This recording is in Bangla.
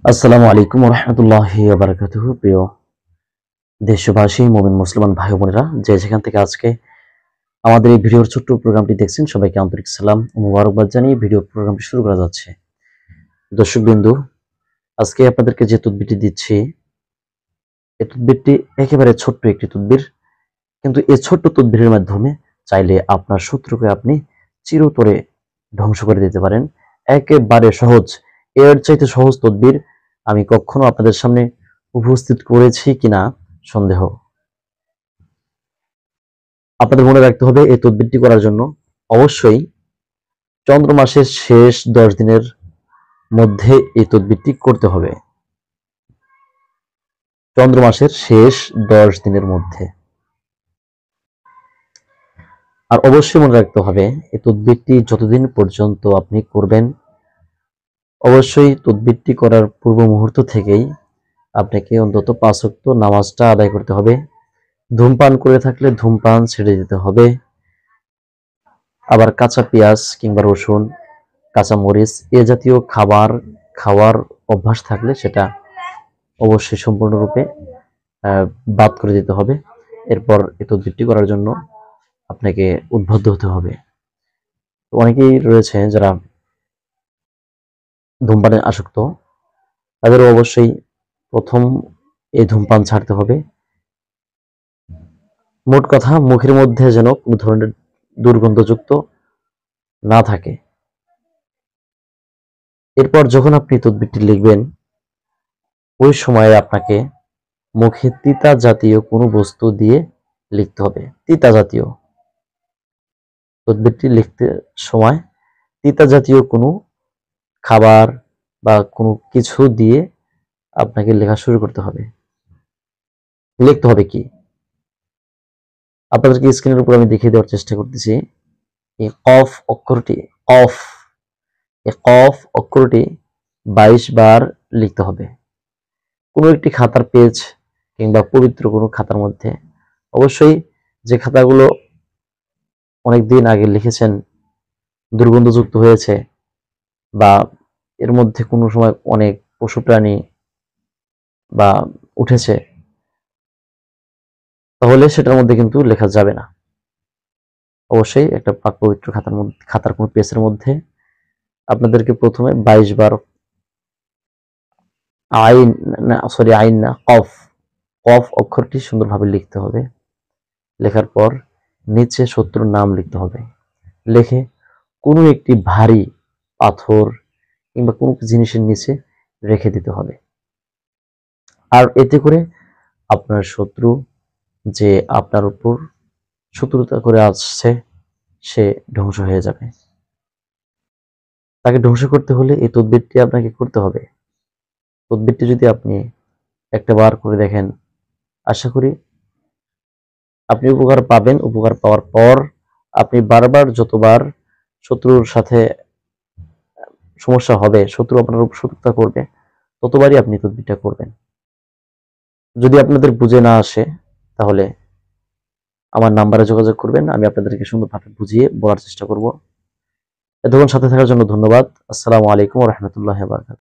আসসালামু আলাইকুম রহমতুল্লাহি ওয়া বারাকাতুহু। প্রিয় দেশবাসী, মুমিন মুসলমান ভাই বোনেরা, যে যেখান থেকে আজকে আমাদের এই ভিডিওর ছোট্ট প্রোগ্রামটি দেখছেন, সবাইকে আন্তরিক সালাম ও মুবারকবাদ জানিয়ে ভিডিও প্রোগ্রামটি শুরু করা যাচ্ছে। দর্শক বিন্দু, আজকে আপনাদেরকে যে তদবিরটি দিচ্ছি, এই তদবিরটি একেবারে ছোট্ট একটি তদবির, কিন্তু এই ছোট্ট তদবিরের মাধ্যমে চাইলে আপনার শত্রুকে আপনি চিরতরে ধ্বংস করে দিতে পারেন। একেবারে সহজ, এর চাইতে সহজ তদবির আমি কখনো আপনাদের সামনে উপস্থিত করেছি কিনা সন্দেহ। আপনাদের মনে রাখতে হবে, এই তদবিরটি করার জন্য অবশ্যই চন্দ্র মাসের শেষ 10 দিনের মধ্যে এই তদবিরটি করতে হবে। চন্দ্র মাসের শেষ 10 দিনের মধ্যে। আর অবশ্যই মনে রাখতে হবে, এই তদবিরটি যতদিন পর্যন্ত আপনি করবেন, অবশ্যই তদবিরটি করার পূর্ব মুহূর্ত থেকেই আপনাকে অন্তত 5 ওয়াক্ত নামাজটা আদায় করতে হবে। ধূমপান করে থাকলে ধূমপান ছেড়ে দিতে হবে। আবার কাঁচা পেঁয়াজ কিংবা রসুন, কাঁচা মরিচ এ জাতীয় খাবার খাওয়ার অভ্যাস থাকলে সেটা অবশ্যই সম্পূর্ণরূপে বাদ করে দিতে হবে। এরপর এই তদবিরটি করার জন্য আপনাকে উদ্বুদ্ধ হতে হবে। অনেকেই রয়েছে যারা ধূমপানে আসক্ত, তাদেরও অবশ্যই প্রথম এই ধূমপান ছাড়তে হবে। মোট কথা, মুখের মধ্যে যেন কোনো ধরনের দুর্গন্ধযুক্ত না থাকে। এরপর যখন আপনি তদবিরটি লিখবেন, ওই সময়ে আপনাকে মুখে তিতা জাতীয় কোনো বস্তু দিয়ে লিখতে হবে। তিতা জাতীয় তদবিরটি লিখতে সময় তিতা জাতীয় কোনো খাবার বা কোনো কিছু দিয়ে আপনাকে লেখা শুরু করতে হবে। লিখতে হবে কি, আপনাদেরকে স্ক্রিনের উপর আমি দেখিয়ে দেওয়ার চেষ্টা করতেছি। এই কফ অক্ষরটি, কফ, এই কফ অক্ষরটি 22 বার লিখতে হবে কোনো একটি খাতার পেজ কিংবা পবিত্র কোনো খাতার মধ্যে। অবশ্যই যে খাতাগুলো অনেকদিন আগে লিখেছেন, দুর্গন্ধযুক্ত হয়েছে বা এর মধ্যে কোনো সময় অনেক পশু প্রাণী বা উঠেছে, তাহলে সেটার মধ্যে কিন্তু লেখা যাবে না। অবশ্যই একটা পাক পবিত্র খাতার কোনো পেজের মধ্যে আপনাদেরকে প্রথমে 22 বার আইন না, সরি আইন না, কফ, কফ অক্ষরটি সুন্দরভাবে লিখতে হবে। লেখার পর নিচে শত্রুর নাম লিখতে হবে। লিখে কোনো একটি ভারী পাথর কিংবা কোনো জিনিসের নিচে রেখে দিতে হবে। আর এতে করে আপনার শত্রু যে আপনার উপর শত্রুতা করে আসছে, সে ধ্বংস হয়ে যাবে। তাকে ধ্বংস করতে হলে এই তদবিরটি আপনাকে করতে হবে। তদবিরটি যদি আপনি একটা বার করে দেখেন, আশা করি আপনি উপকার পাবেন। উপকার পাওয়ার পর আপনি বারবার যতবার শত্রুর সাথে সমস্যা হবে, শত্রু আপনার উপর শত্রুতা করবে, ততবারই আপনি তদবিরটা করবেন। যদি আপনাদের বুঝে না আসে, তাহলে আমার নাম্বারে যোগাযোগ করবেন, আমি আপনাদেরকে সুন্দরভাবে বুঝিয়ে বলার চেষ্টা করব। এতক্ষণ সাথে থাকার জন্য ধন্যবাদ। আসসালামু আলাইকুম ওয়া রাহমাতুল্লাহি ওয়া বারাকাতুহু।